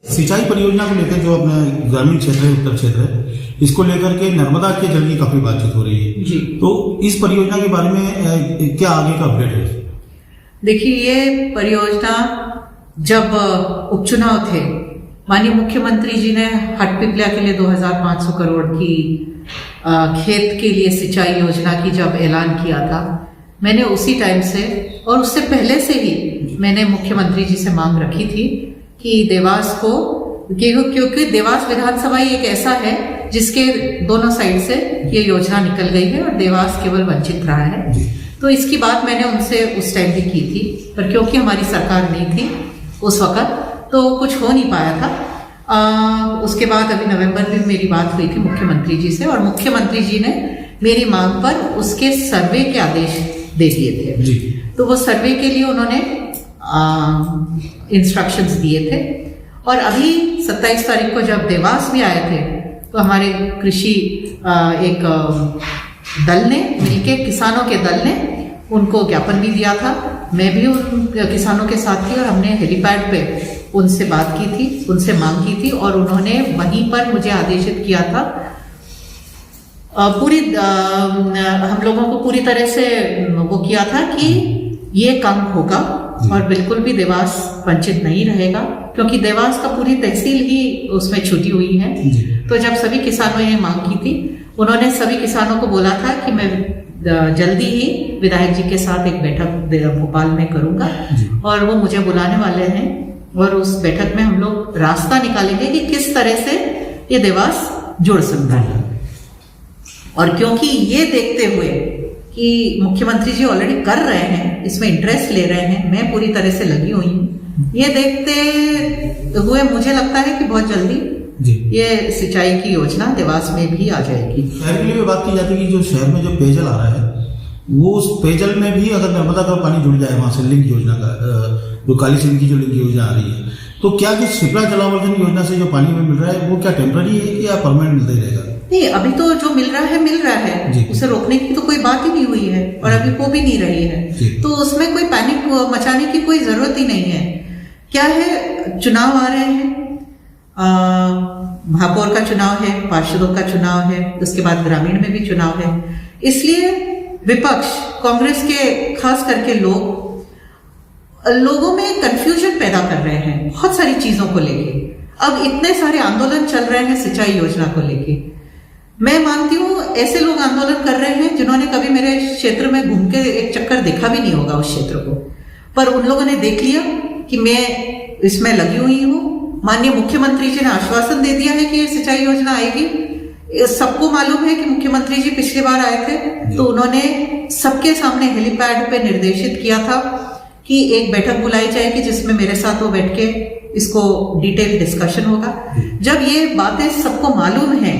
सिंचाई परियोजना को लेकर जो अपना ग्रामीण क्षेत्र है, उत्तर क्षेत्र है, इसको लेकर के नर्मदा के जल की काफी बातचीत हो रही है जी। तो इस परियोजना के बारे में क्या आगे का अपडेट है? देखिए, ये परियोजना जब उपचुनाव थे, माननीय मुख्यमंत्री जी ने हटपिपलिया के लिए 2500 करोड़ की खेत के लिए सिंचाई योजना की जब ऐलान किया था, मैंने उसी टाइम से और उससे पहले से ही मैंने मुख्यमंत्री जी से मांग रखी थी कि देवास को, क्योंकि देवास विधानसभा एक ऐसा है जिसके दोनों साइड से ये योजना निकल गई है और देवास केवल वंचित रहा है। तो इसकी बात मैंने उनसे उस टाइम भी की थी, पर क्योंकि हमारी सरकार नहीं थी उस वक्त तो कुछ हो नहीं पाया था। उसके बाद अभी नवंबर में मेरी बात हुई थी मुख्यमंत्री जी से और मुख्यमंत्री जी ने मेरी मांग पर उसके सर्वे के आदेश दे दिए थे जी। तो वो सर्वे के लिए उन्होंने इंस्ट्रक्शंस दिए थे और अभी 27 तारीख को जब देवास भी आए थे तो हमारे कृषि एक दल ने मिलके, किसानों के दल ने उनको ज्ञापन भी दिया था। मैं भी उन किसानों के साथ थी और हमने हेलीपैड पे उनसे बात की थी, उनसे मांग की थी और उन्होंने वहीं पर मुझे आदेशित किया था। हम लोगों को पूरी तरह से वो किया था कि ये काम होगा और बिल्कुल भी देवास वंचित नहीं रहेगा, क्योंकि देवास का पूरी तहसील ही उसमें छुटी हुई है। तो जब सभी किसानों ने मांग की थी, उन्होंने सभी किसानों को बोला था कि मैं जल्दी ही विधायक जी के साथ एक बैठक भोपाल में करूंगा और वो मुझे बुलाने वाले हैं और उस बैठक में हम लोग रास्ता निकालेंगे कि किस तरह से ये देवास जुड़ सकता है। और क्योंकि ये देखते हुए कि मुख्यमंत्री जी ऑलरेडी कर रहे हैं, इसमें इंटरेस्ट ले रहे हैं, मैं पूरी तरह से लगी हुई हूँ, ये देखते हुए मुझे लगता है कि बहुत जल्दी ये सिंचाई की योजना देवास में भी आ जाएगी। शहर के लिए बात की जाती है कि जो शहर में जो पेयजल आ रहा है वो उस पेयजल में भी अगर नर्मदा का पानी जुड़ जाए, वहां से लिंक योजना का जो काली सिंह की जो लिंक योजना आ रही है, तो क्या कि शिप्रा जलावर्धन योजना से जो पानी में मिल रहा है वो क्या टेम्पररी है कि या परमानेंट मिलता ही रहेगा? नहीं, अभी तो जो मिल रहा है उसे रोकने की तो कोई बात ही नहीं हुई है और अभी हो भी नहीं रही है, तो उसमें कोई पैनिक मचाने की कोई जरूरत ही नहीं है। क्या है, चुनाव आ रहे हैं, महापौर का चुनाव है, पार्षदों का चुनाव है, उसके बाद ग्रामीण में भी चुनाव है, इसलिए विपक्ष, कांग्रेस के खास करके लोगों में कंफ्यूजन पैदा कर रहे हैं बहुत सारी चीजों को लेके। अब इतने सारे आंदोलन चल रहे हैं सिंचाई योजना को लेके। मैं मानती हूँ ऐसे लोग आंदोलन कर रहे हैं जिन्होंने कभी मेरे क्षेत्र में घूम के एक चक्कर देखा भी नहीं होगा उस क्षेत्र को, पर उन लोगों ने देख लिया कि मैं इसमें लगी हुई हूँ। माननीय मुख्यमंत्री जी ने आश्वासन दे दिया है कि ये सिंचाई योजना आएगी। सबको मालूम है कि मुख्यमंत्री जी पिछली बार आए थे तो उन्होंने सबके सामने हेलीपैड पे निर्देशित किया था कि एक बैठक बुलाई जाएगी जिसमें मेरे साथ वो बैठ के इसको डिटेल डिस्कशन होगा। जब ये बातें सबको मालूम है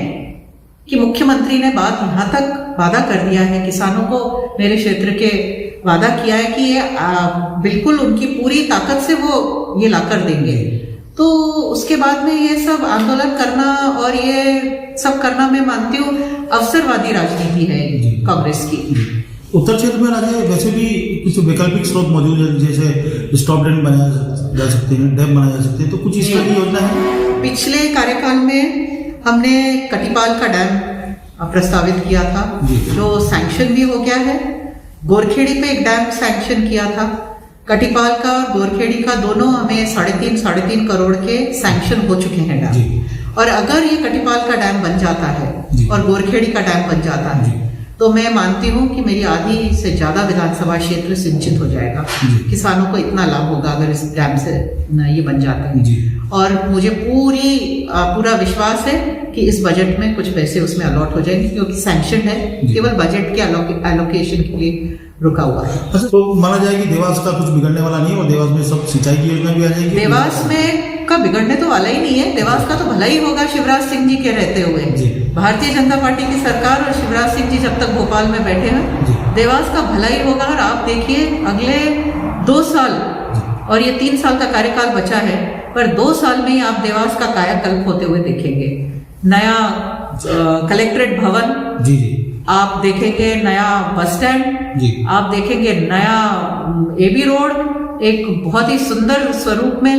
कि मुख्यमंत्री ने बात यहाँ तक वादा कर दिया है, किसानों को मेरे क्षेत्र के वादा किया है कि ये बिल्कुल उनकी पूरी ताकत से वो ये लाकर देंगे, तो उसके बाद में ये सब आंदोलन करना और ये सब करना, मैं मानती हूँ अवसरवादी राजनीति है कांग्रेस की। उत्तर क्षेत्र में राजे वैसे भी कुछ वैकल्पिक स्रोत मौजूद है, जैसे स्टॉप डैम बनाया जा सकते हैं, डैम बनाया जा सकते हैं, तो कुछ इस तरह की योजना है? पिछले कार्यकाल में हमने कटिपाल का डैम प्रस्तावित किया था जो सैंक्शन भी हो गया है। गोरखेड़ी पे एक डैम सैंक्शन किया था। कटिपाल का और गोरखेड़ी का दोनों हमें 3.5 करोड़ के सैंक्शन हो चुके हैं डैम। और अगर ये कटिपाल का डैम बन जाता है और गोरखेड़ी का डैम बन जाता है तो मैं मानती हूँ कि मेरी आधी से ज्यादा विधानसभा क्षेत्र सिंचित हो जाएगा। किसानों को इतना लाभ होगा अगर इस डैम से ये बन जाते हैं। और मुझे पूरा विश्वास है कि इस बजट में कुछ पैसे उसमें अलॉट हो जाएंगे, क्योंकि सैंक्शन है, केवल बजट के एलोकेशन के लिए रुका हुआ है। अच्छा, तो माना जाए कि देवास का कुछ बिगड़ने वाला नहीं है और देवास में सब सिंचाई की योजना भी आ जाएगी? देवास में का बिगड़ने तो वाला ही नहीं है, देवास का तो भला ही होगा शिवराज सिंह जी के रहते हुए। भारतीय जनता पार्टी की सरकार और शिवराज सिंह जी जब तक भोपाल में बैठे हैं, देवास का भला ही होगा। और आप देखिए अगले 2 साल, और ये 3 साल का कार्यकाल बचा है, पर 2 साल में ही आप देवास का कायाकल्प होते हुए देखेंगे। नया कलेक्ट्रेट भवन, आप देखेंगे नया बस स्टैंड, आप देखेंगे नया एबी रोड एक बहुत ही सुंदर स्वरूप में,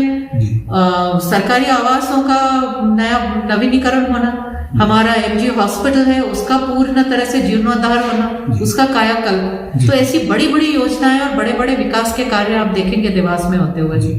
सरकारी आवासों का नया नवीनीकरण होना, हमारा एमजी हॉस्पिटल है उसका पूर्ण तरह से जीर्णोद्धार होना, उसका कायाकल्प। तो ऐसी बड़ी बड़ी योजनाएं और बड़े बड़े विकास के कार्य आप देखेंगे देवास में होते हुए। जी।